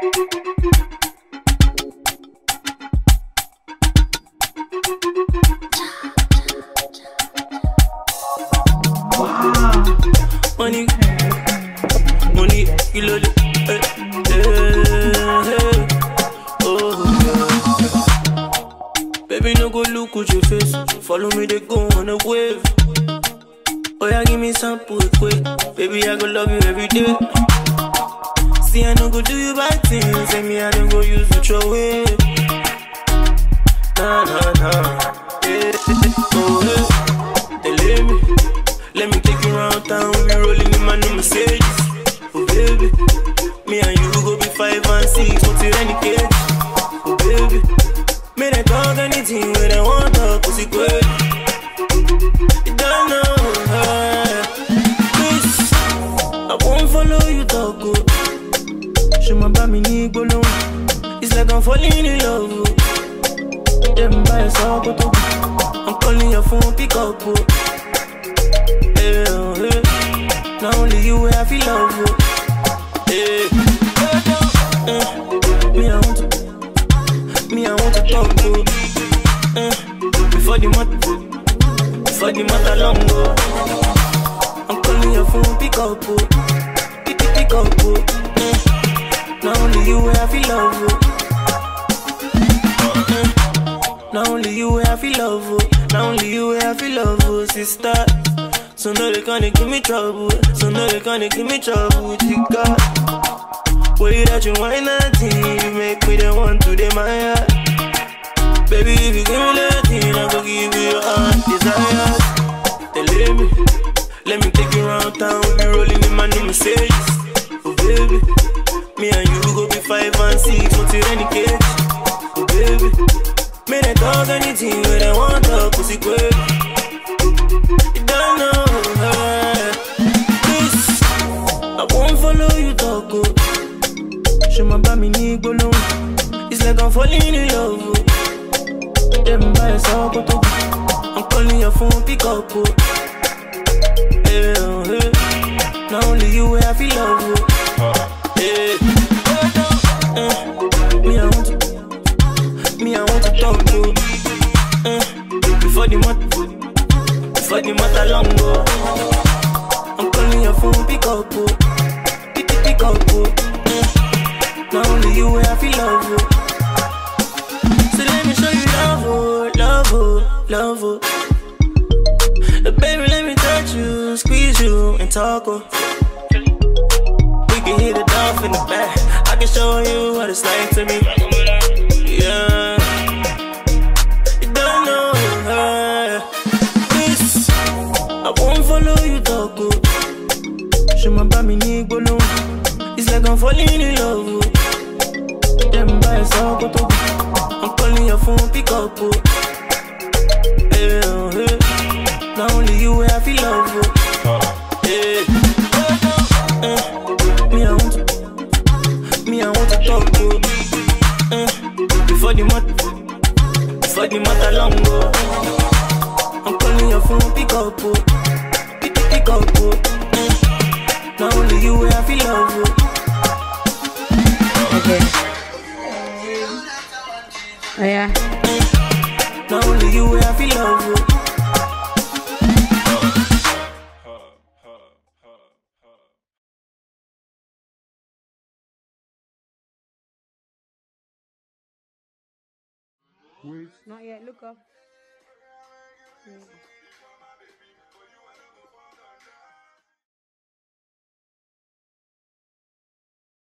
Money, money, you love it. Oh, yeah. Baby, no go look at your face. Follow me, they go on a wave. Oh, yeah, give me some quick. Baby, I go love you every day. See, I no go do you bad things. Say me, I don't go use it your way. Nah, nah, nah. Yeah. Oh, yeah. They let me take you around town. We be rolling in my new Mercedes. Oh, baby. Me and you go be 5 and 6. What's it any cage? Oh, baby. May they talk anything when they want to. Cause it good. You don't know. Please, I won't follow you talk. Show my baby need go long. It's like I'm falling in love. Them by yourself, I'm calling your phone, pick up. Hey, hey. Not only you, where I feel love. Hey. Me, I want to talk to. Before the matter long go. I'm calling your phone, pick up. Pick up. Not only you, where I feel love. Not only you, where I feel love. Not only you, where I feel love, sister. So no, they can't give me trouble. Chica. Way that you wine that thing, you make me the one to admire. Baby, if you give me that thing, I go give you your heart desires. They let me take you around town. We be rolling in my new Mercedes. Oh baby, me and you go be 5 and 6. What's it any cage? Oh baby, may they talk anything when they want to. Cause it good. You don't know. Please, I won't follow you talk. Show my baby need go long. It's like I'm falling in love. Them by yourself, I'm calling your phone, pick up. Hey, hey. Not only you, where I feel love. Hey. Me, I want to talk to. Before the matter long go. I'm calling your phone, pick up. Pick up. Not only you, where I feel love. So let me show you love. Baby, let me touch you, squeeze you, and talk. We can hit it off in the back. I can show you what it's like to me. Yeah. You don't know her. Please, I won't follow you talk. Show my baby need go long. It's like I'm falling in love. Them by yourself, I'm calling your phone, pick up. Hey, hey. Not only you, where I feel love. Hey. Me, I want to talk to. Before the matter long go. I'm calling your phone, pick up. Pick up. Not only you, where I feel love. Okay. Oh yeah. Not only you, where I feel love. Not yet, look up. Yeah.